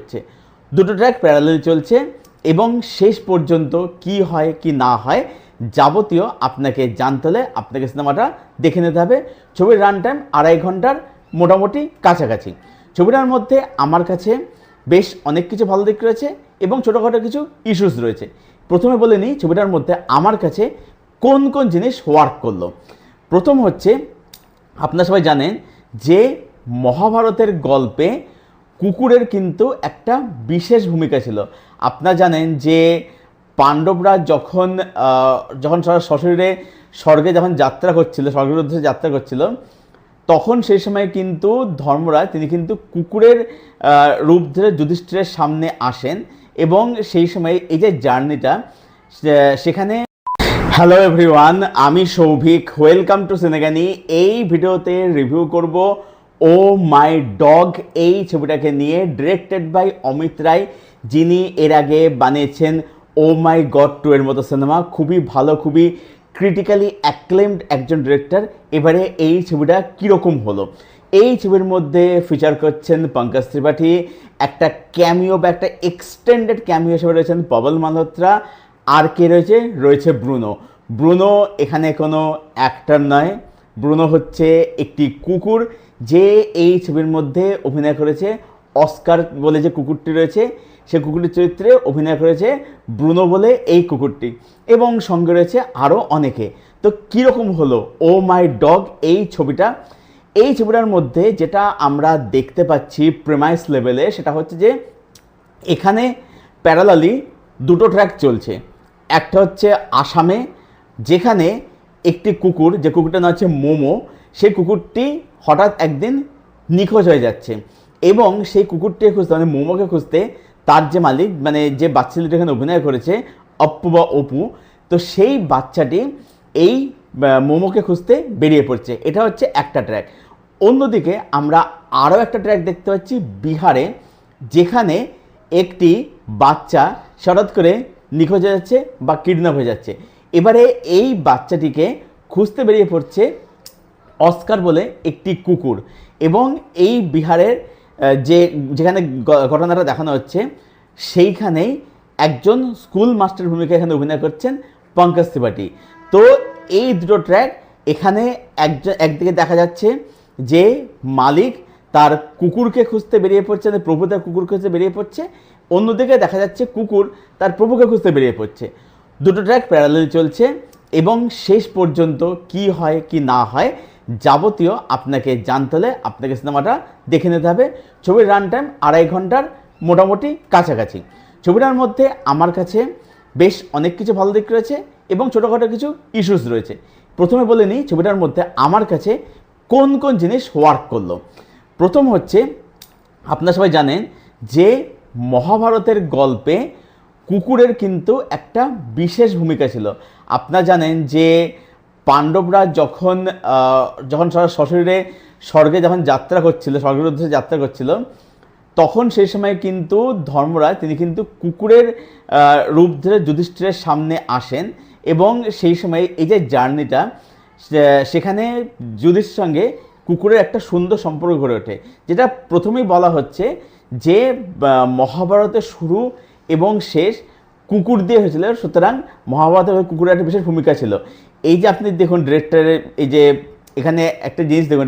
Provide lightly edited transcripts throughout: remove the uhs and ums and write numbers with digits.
করছে। দুটো track parallelly চলছে এবং শেষ পর্যন্ত কি হয় কি না হয় যাবতীয় আপনাকে জানতে হলে আপনাকে সিনেমাটা দেখে নিতে হবে। ছবির রান টাইম 2.5 ঘন্টার মোটামুটি কাছাকাছি। ছবিটার মধ্যে আমার কাছে বেশ অনেক কিছু ভালো দিক রয়েছে এবং ছোটোখাটো কিছু ইস্যুস রয়েছে। প্রথমে বলে নিই ছবিটার মধ্যে আমার কাছে কোন কোন জিনিস ওয়ার্ক করলো। প্রথম হচ্ছে, আপনারা সবাই জানেন যে মহাভারতের গল্পে কুকুরের কিন্তু একটা বিশেষ ভূমিকা ছিল। আপনারা জানেন যে পাণ্ডবরা যখন সশরীরে স্বর্গে যখন যাত্রা করছিল, স্বর্গের উদ্দেশ্যে যাত্রা করছিল, তখন সেই সময় কিন্তু ধর্মরাজ তিনি কিন্তু কুকুরের রূপ ধরে যুধিষ্ঠিরের সামনে আসেন এবং সেই সময় এই যে জার্নিটা সেখানে। হ্যালো এভরিওয়ান, আমি সৌভিক, ওয়েলকাম টু সিনেগানি। এই ভিডিওতে রিভিউ করব ও মাই ডগ এই ছবিটাকে নিয়ে, ডিরেক্টেড বাই অমিত রায়, যিনি এর আগে বানিয়েছেন ও মাই গড 2 এর মতো সিনেমা। খুবই ভালো, খুবই ক্রিটিক্যালি অ্যাক্লেমড একজন ডিরেক্টর। এবারে এই ছবিটা কীরকম হলো? এই ছবির মধ্যে ফিচার করছেন পঙ্কজ ত্রিপাঠী, একটা ক্যামিও বা একটা এক্সটেন্ডেড ক্যামিও হিসেবে রয়েছেন পবল মালহোত্রা, আর কে রয়েছে ব্রুনো এখানে কোনো অ্যাক্টর নয়। ব্রুনো হচ্ছে একটি কুকুর যে এই ছবির মধ্যে অভিনয় করেছে। অস্কার বলে যে কুকুরটি রয়েছে সে কুকুরটির চরিত্রে অভিনয় করেছে ব্রুনো বলে এই কুকুরটি, এবং সঙ্গে রয়েছে আরও অনেকে। তো কীরকম হলো ও মাই ডগ এই ছবিটা? এই ছবিটার মধ্যে যেটা আমরা দেখতে পাচ্ছি প্রেমাইস লেভেলে, সেটা হচ্ছে যে এখানে প্যারালালি দুটো ট্র্যাক চলছে। একটা হচ্ছে আসামে, যেখানে একটি কুকুর, যে কুকুরটার নাম হচ্ছে মোমো, সেই কুকুরটি হঠাৎ একদিন নিখোঁজ হয়ে যাচ্ছে এবং সেই কুকুরটিকে খুঁজতে, মানে মোমোকে খুঁজতে, তার যে মালিক, মানে যে বাচ্চাটি এখানে অভিনয় করেছে অপ্পু বা অপু, তো সেই বাচ্চাটি এই মোমোকে খুঁজতে বেরিয়ে পড়ছে। এটা হচ্ছে একটা ট্র্যাক। অন্যদিকে আমরা আরও একটা ট্র্যাক দেখতে পাচ্ছি বিহারে, যেখানে একটি বাচ্চা হঠাৎ করে নিখোঁজ হয়ে যাচ্ছে বা কিডন্যাপ হয়ে যাচ্ছে। এবারে এই বাচ্চাটিকে খুঁজতে বেরিয়ে পড়ছে অস্কার বলে একটি কুকুর, এবং এই বিহারের যেখানে ঘটনাটা দেখানো হচ্ছে সেইখানেই একজন স্কুল মাস্টার ভূমিকা এখানে অভিনয় করছেন পঙ্কজ ত্রিপাঠী। তো এই দুটো ট্র্যাক এখানে একদিকে দেখা যাচ্ছে যে মালিক তার কুকুরকে খুঁজতে বেরিয়ে পড়ছে, প্রভু তার কুকুর খুঁজতে বেরিয়ে পড়ছে, অন্যদিকে দেখা যাচ্ছে কুকুর তার প্রভুকে খুঁজতে বেরিয়ে পড়ছে। দুটো ট্র্যাক প্যারালালি চলছে এবং শেষ পর্যন্ত কি হয় কি না হয় যাবতীয় আপনাকে জানতে হলে আপনাকে সিনেমাটা দেখে নিতে হবে। ছবির রান টাইম 2.5 ঘন্টার মোটামুটি কাছাকাছি। ছবিটার মধ্যে আমার কাছে বেশ অনেক কিছু ভালো দিক রয়েছে এবং ছোটোখাটো কিছু ইস্যুস রয়েছে। প্রথমে বলে নিই ছবিটার মধ্যে আমার কাছে কোন কোন জিনিস ওয়ার্ক করলো। প্রথম হচ্ছে, আপনারা সবাই জানেন যে মহাভারতের গল্পে কুকুরের কিন্তু একটা বিশেষ ভূমিকা ছিল। আপনারা জানেন যে পাণ্ডবরা যখন সশরীরে স্বর্গে যখন যাত্রা করছিল, স্বর্গের উদ্দেশ্যে যাত্রা করছিল, তখন সেই সময় কিন্তু ধর্মরাজ তিনি কিন্তু কুকুরের রূপ ধরে যুধিষ্ঠিরের সামনে আসেন এবং সেই সময় এই যে জার্নিটা সেখানে যুধিষ্ঠিরের সঙ্গে কুকুরের একটা সুন্দর সম্পর্ক গড়ে ওঠে, যেটা প্রথমেই বলা হচ্ছে যে মহাভারতের শুরু এবং শেষ কুকুর দিয়ে হয়েছিল। সুতরাং মহাভারতের কুকুরের একটা বিশেষ ভূমিকা ছিল। এই যে আপনি দেখুন ডিরেক্টরের, এই যে এখানে একটা জিনিস দেখুন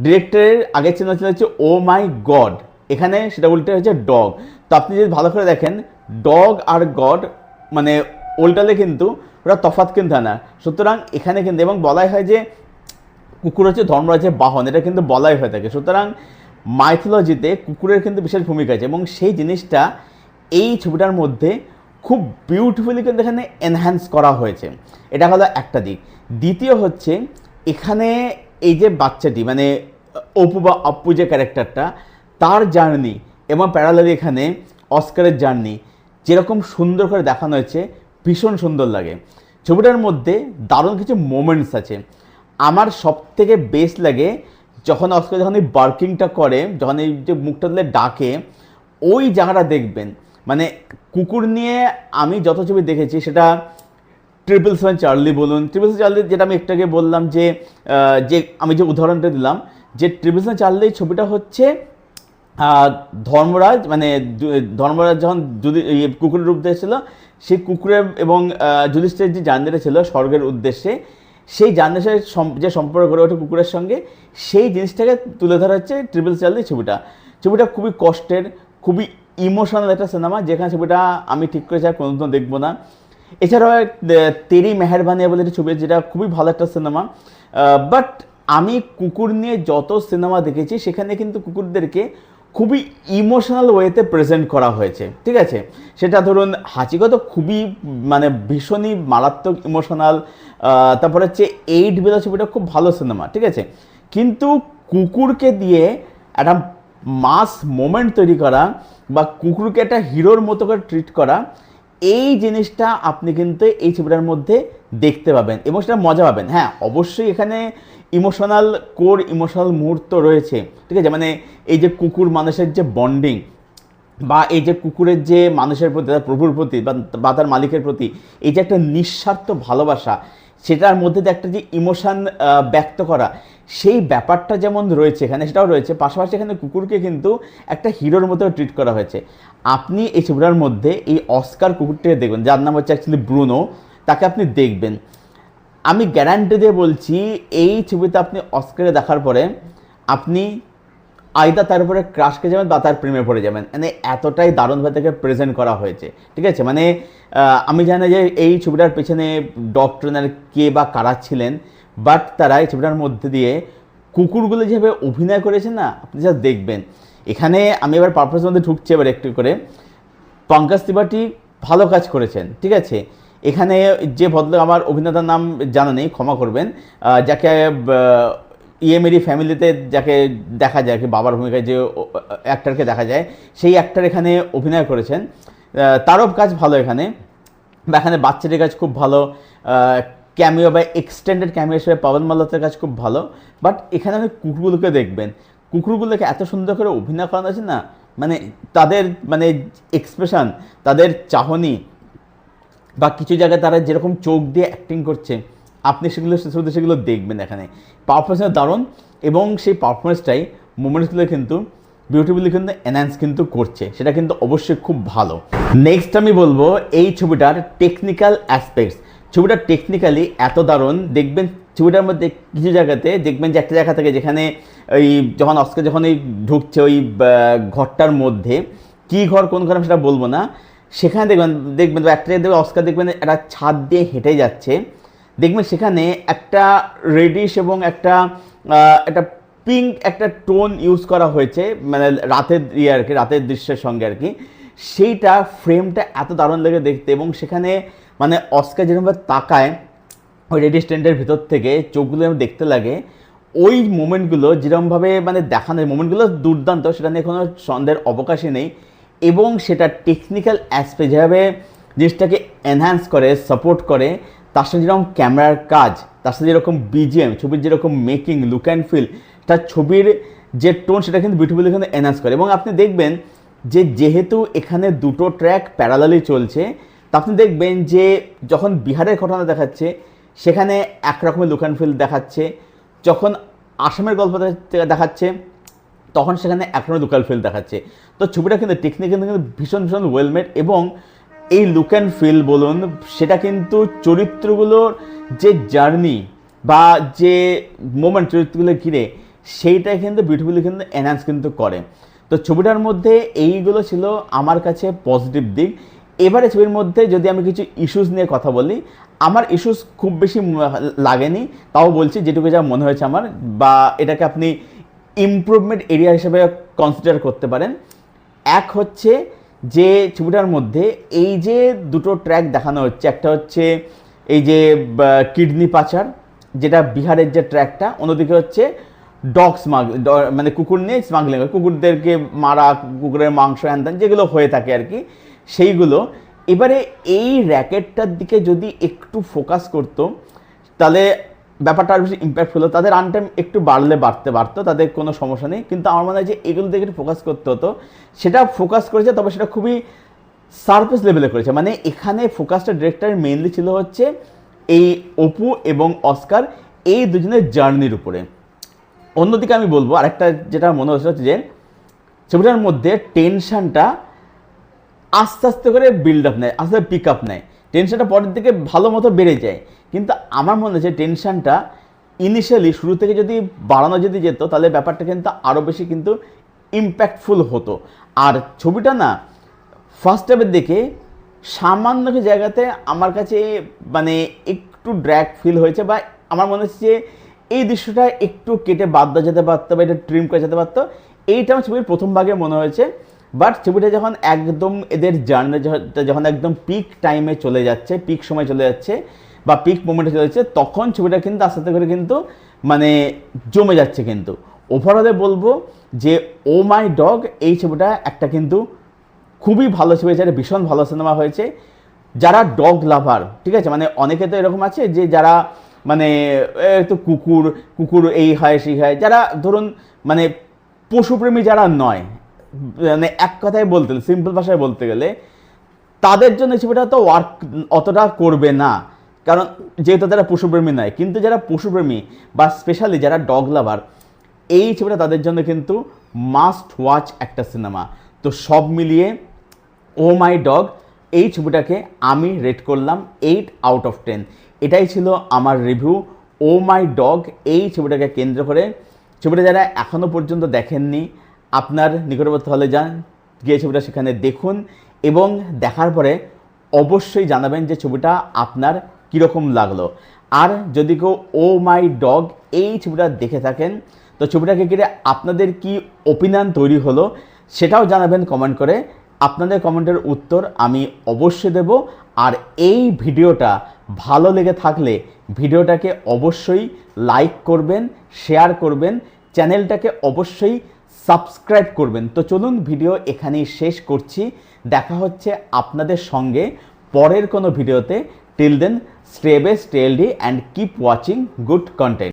ডিরেক্টরের আগের চ্যানেল ছিল হচ্ছে ও মাই গড, এখানে সেটা উল্টে হয়েছে ডগ। তো আপনি যদি ভালো করে দেখেন ডগ আর গড মানে উল্টালে কিন্তু ওরা তফাৎ কিন্তু না। সুতরাং এখানে কিন্তু, এবং বলাই হয় যে কুকুর হচ্ছে ধর্মরাজের বাহন, এটা কিন্তু বলাই হয়ে থাকে। সুতরাং মাইথোলজিতে কুকুরের কিন্তু বিশেষ ভূমিকা আছে এবং সেই জিনিসটা এই ছবিটার মধ্যে খুব বিউটিফুলি কিন্তু এখানে এনহ্যান্স করা হয়েছে। এটা হলো একটা দিক। দ্বিতীয় হচ্ছে, এখানে এই যে বাচ্চাটি মানে অপু বা অপ্পু যে ক্যারেক্টারটা, তার জার্নি এবং প্যারালালি এখানে অস্কারের জার্নি যেরকম সুন্দর করে দেখানো হয়েছে, ভীষণ সুন্দর লাগে। ছবিটার মধ্যে দারুণ কিছু মোমেন্টস আছে। আমার সবথেকে বেস্ট লাগে যখন অস্কার যখন এই বার্কিংটা করে, যখন এই যে মুখটা তুলে ডাকে, ওই জায়গাটা দেখবেন। মানে কুকুর নিয়ে আমি যত ছবি দেখেছি, সেটা 777 চার্লি বলুন, 777 চার্লি যেটা আমি একটু আগে বললাম যে আমি যে উদাহরণটা দিলাম, যে 777 চার্লি ছবিটা হচ্ছে আহ, ধর্মরাজ মানে ধর্মরাজ যখন যদি কুকুরের রূপ দিয়েছিল, সেই কুকুরের এবং যুধিষ্ঠিরের যে জার্নিটা ছিল স্বর্গের উদ্দেশ্যে, সেই জার্নির সাথে যে সম্পর্ক গড়ে ওঠে কুকুরের সঙ্গে, সেই জিনিসটাকে তুলে ধরা হচ্ছে ট্রিপল চার্লি ছবিটা। ছবিটা খুবই কষ্টের, খুবই ইমোশনাল একটা সিনেমা, যেখানে ছবিটা আমি ঠিক করেছি আর কোনোদিনও দেখবো না। এছাড়াও তেরি মেহেরবানি বলে একটি ছবি, যেটা খুবই ভালো একটা সিনেমা। বাট আমি কুকুর নিয়ে যত সিনেমা দেখেছি সেখানে কিন্তু কুকুরদেরকে খুবই ইমোশনাল ওয়েতে প্রেজেন্ট করা হয়েছে, ঠিক আছে। সেটা ধরুন হাচিকো তো খুবই মানে ভীষণই মারাত্মক ইমোশনাল। তারপরে হচ্ছে 8 বেলা ছবিটা খুব ভালো সিনেমা, ঠিক আছে। কিন্তু কুকুরকে দিয়ে একটা মাস মোমেন্ট তৈরি করা বা কুকুরকে একটা হিরোর মতো করে ট্রিট করা, এই জিনিসটা আপনি কিন্তু এই ছবিটার মধ্যে দেখতে পাবেন এবং সেটা মজা পাবেন। হ্যাঁ, অবশ্যই এখানে ইমোশনাল মুহূর্ত রয়েছে, ঠিক আছে। মানে এই যে কুকুর মানুষের যে বন্ডিং, বা এই যে কুকুরের যে মানুষের প্রতি, তার প্রভুর প্রতি বা তার মালিকের প্রতি এই যে একটা নিঃস্বার্থ ভালোবাসা, সেটার মধ্যে যে একটা যে ইমোশন ব্যক্ত করা, সেই ব্যাপারটা যেমন রয়েছে এখানে, সেটাও রয়েছে। পাশাপাশি এখানে কুকুরকে কিন্তু একটা হিরোর মতো ট্রিট করা হয়েছে। আপনি এই ছবিটার মধ্যে এই অস্কার কুকুরটাকে দেখবেন, যার নাম হচ্ছে অ্যাকচুয়ালি ব্রুনো, তাকে আপনি দেখবেন। আমি গ্যারান্টি দিয়ে বলছি, এই ছবিতে আপনি অস্কারে দেখার পরে আপনি আইদা তার উপরে ক্রাশ খেয়ে যাবেন বা তার প্রেমে পড়ে যাবেন। মানে এতটাই দারুণভাবে তাকে প্রেজেন্ট করা হয়েছে, ঠিক আছে। মানে আমি জানি যে এই ছবিটার পেছনে ডক্টরিনার কে বা কারা ছিলেন, বাট তারা এই ছবিটার মধ্যে দিয়ে কুকুরগুলো যেভাবে অভিনয় করেছে না, আপনি যা দেখবেন। এখানে আমি এবার পারপাসের মধ্যে ঢুকছি এবার একটু করে। পঙ্কজ ত্রিপাঠী ভালো কাজ করেছেন, ঠিক আছে। এখানে যে ভদ্রলোক, আমার অভিনেতার নাম জানা নেই, ক্ষমা করবেন, যাকে ইএমএরি ফ্যামিলিতে যাকে দেখা যায়, কি বাবার ভূমিকায় যে অ্যাক্টরকে দেখা যায়, সেই অ্যাক্টর এখানে অভিনয় করেছেন। তারও কাজ ভালো এখানে, বা এখানে বাচ্চাটির কাজ খুব ভালো, ক্যামিও বা এক্সটেন্ডেড ক্যামিও হিসেবে পবন মাল্হোত্রার কাজ খুব ভালো। বাট এখানে আপনি কুকুরগুলোকে দেখবেন, কুকুরগুলোকে এত সুন্দর করে অভিনয় করানো আছে না, মানে তাদের মানে এক্সপ্রেশন, তাদের চাহনি, বা কিছু জায়গায় তারা যেরকম চোখ দিয়ে অ্যাক্টিং করছে, আপনি সেগুলো দেখবেন এখানে। পারফরমেন্সটা দারুণ, এবং সেই পারফরমেন্সটাই মুমেন্টসগুলো কিন্তু বিউটিফুলি কিন্তু এনহ্যান্স কিন্তু করছে, সেটা কিন্তু অবশ্যই খুব ভালো। নেক্সট আমি বলবো এই ছবিটার টেকনিক্যাল অ্যাসপেক্টস। ছবিটা টেকনিক্যালি এত দারুণ, দেখবেন ছবিটার মধ্যে কিছু জায়গাতে দেখবেন যে একটা জায়গা থেকে, যেখানে ওই যখন অস্কার যখন এই ঢুকছে ওই ঘরটার মধ্যে, কী ঘর কোন ঘর আমি সেটা বলবো না, সেখানে দেখবেন একটা জায়গায় দেখবেন অস্কার দেখবেন একটা ছাদ দিয়ে হেঁটে যাচ্ছে, দেখবেন সেখানে একটা রেডিশ এবং একটা একটা পিঙ্ক একটা টোন ইউজ করা হয়েছে, মানে রাতের আর কি, রাতের দৃশ্যের সঙ্গে আর কি। সেইটা ফ্রেমটা এত দারুণ লাগে দেখতে, এবং সেখানে মানে অস্কার যেরকমভাবে তাকায় ওই রেডিশ টেন্টের ভিতর থেকে, চোখগুলো দেখতে লাগে, ওই মোমেন্টগুলো যেরকমভাবে মানে দেখানো, মোমেন্টগুলো দুর্দান্ত, সেটা নিয়ে কোনো সন্দেহের অবকাশই নেই। এবং সেটা টেকনিক্যাল অ্যাসপেক্ট যেভাবে জিনিসটাকে এনহ্যান্স করে, সাপোর্ট করে, তার সঙ্গে যেরকম ক্যামেরার কাজ, তার সাথে যেরকম বিজিএম, ছবির যেরকম মেকিং, লুক অ্যান্ড ফিল, তার ছবির যে টোন, সেটা কিন্তু বিউটিফুলি এখানে এনহ্যান্স করে। এবং আপনি দেখবেন যে যেহেতু এখানে দুটো ট্র্যাক প্যারালালি চলছে, তা আপনি দেখবেন যে যখন বিহারের ঘটনা দেখাচ্ছে সেখানে একরকমের লুক অ্যান্ড ফিল দেখাচ্ছে, যখন আসামের গল্প দেখাচ্ছে তখন সেখানে একরকমের লুক অ্যান্ড ফিল দেখাচ্ছে। তো ছবিটা কিন্তু টেকনিক্যালি কিন্তু ভীষণ ওয়েলমেড, এবং এই লুক অ্যান্ড ফিল বলুন, সেটা কিন্তু চরিত্রগুলোর যে জার্নি বা যে মোমেন্ট চরিত্রগুলো ঘিরে, সেইটাই কিন্তু বিউটিফুলি কিন্তু এনহ্যান্স কিন্তু করে। তো ছবিটার মধ্যে এইগুলো ছিল আমার কাছে পজিটিভ দিক। এবারে ছবির মধ্যে যদি আমি কিছু ইস্যুস নিয়ে কথা বলি, আমার ইস্যুস খুব বেশি লাগেনি, তাও বলছি যেটুকু যা মনে হয়েছে আমার, বা এটাকে আপনি ইমপ্রুভমেন্ট এরিয়া হিসেবে কনসিডার করতে পারেন। এক হচ্ছে যে ছবিটার মধ্যে এই যে দুটো ট্র্যাক দেখানো হচ্ছে, একটা হচ্ছে এই যে কিডনি পাচার, যেটা বিহারের যে ট্র্যাকটা, অন্যদিকে হচ্ছে ডগ মানে কুকুর নিয়ে স্মাগলিং, কুকুরদেরকে মারা, কুকুরের মাংস হ্যান যেগুলো হয়ে থাকে আর কি, সেইগুলো। এবারে এই র্যাকেটটার দিকে যদি একটু ফোকাস করতো, তাহলে ব্যাপারটা আর বেশি ইম্প্যাক্টফুল হতো। তাদের রান টাইম একটু বাড়তে পারতো, তাদের কোনো সমস্যা নেই, কিন্তু আমার মনে হয় যে এগুলো দিকে একটু ফোকাস করতে হতো। সেটা ফোকাস করেছে, তবে সেটা খুবই সারফেস লেভেলে করেছে। মানে এখানে ফোকাসটা ডিরেক্টর মেইনলি ছিল হচ্ছে এই অপু এবং অস্কার, এই দুজনের জার্নির উপরে। অন্যদিকে আমি বলবো আরেকটা যেটা মনে হচ্ছে যে ছবিটার মধ্যে টেনশনটা আস্তে আস্তে করে বিল্ড আপ নেয়, আস্তে পিক আপ নেয়, টেনশনটা পরের দিকে ভালো মতো বেড়ে যায়। কিন্তু আমার মনে হচ্ছে টেনশনটা ইনিশিয়ালি শুরু থেকে যদি বাড়ানো যদি যেত তাহলে ব্যাপারটা কিন্তু আরও বেশি কিন্তু ইম্প্যাক্টফুল হতো। আর ছবিটা না ফার্স্ট হাফের দিকে সামান্য কিছু জায়গাতে আমার কাছে মানে একটু ড্র্যাগ ফিল হয়েছে, বা আমার মনে হচ্ছে যে এই দৃশ্যটা একটু কেটে বাদ দেওয়া যেতে পারতো বা এটা ট্রিম করা যেতে পারতো, এইটা আমার ছবির প্রথম ভাগে মনে হয়েছে। বাট ছবিটা যখন একদম এদের জার্নিটা যখন একদম পিক টাইমে চলে যাচ্ছে, পিক সময় চলে যাচ্ছে বা পিক মোমেন্টে চলে যাচ্ছে, তখন ছবিটা কিন্তু আস্তে আস্তে করে কিন্তু মানে জমে যাচ্ছে। কিন্তু ওভারঅলে বলবো যে ও মাই ডগ এই ছবিটা একটা কিন্তু খুবই ভালো ছবি, যেটা ভীষণ ভালো সিনেমা হয়েছে। যারা ডগ লাভার, ঠিক আছে, মানে অনেকে তো এরকম আছে যে যারা মানে একটু কুকুর কুকুর এই হয় সেই হয়, যারা ধরুন মানে পশুপ্রেমী যারা নয়, মানে এক কথায় বলতে সিম্পল ভাষায় বলতে গেলে তাদের জন্য ছবিটা তো ওয়ার্ক অতটা করবে না, কারণ যেহেতু তারা পশুপ্রেমী নয়। কিন্তু যারা পশুপ্রেমী বা স্পেশালি যারা ডগ লাভার, এই ছবিটা তাদের জন্য কিন্তু মাস্ট ওয়াচ একটা সিনেমা। তো সব মিলিয়ে ও মাই ডগ এই ছবিটাকে আমি রেট করলাম 8 আউট অফ 10। এটাই ছিল আমার রিভিউ ও মাই ডগ এই ছবিটাকে কেন্দ্র করে। ছবিটা যারা এখনও পর্যন্ত দেখেননি, আপনার নিকটবর্তী হলে যান, গিয়ে ছবিটা সেখানে দেখুন এবং দেখার পরে অবশ্যই জানাবেন যে ছবিটা আপনার কীরকম লাগলো। আর যদি কেউ ও মাই ডগ এই ছবিটা দেখে থাকেন, তো ছবিটাকে ঘিরে আপনাদের কি ওপিনিয়ন তৈরি হলো সেটাও জানাবেন কমেন্ট করে। আপনাদের কমেন্টের উত্তর আমি অবশ্যই দেব। আর এই ভিডিওটা ভালো লেগে থাকলে ভিডিওটাকে অবশ্যই লাইক করবেন, শেয়ার করবেন, চ্যানেলটাকে অবশ্যই সাবস্ক্রাইব করবেন। তো চলুন ভিডিও এখানেই শেষ করছি, দেখা হচ্ছে আপনাদের সঙ্গে পরের কোনো ভিডিওতে। Till then stay best, stay healthy and keep watching good content.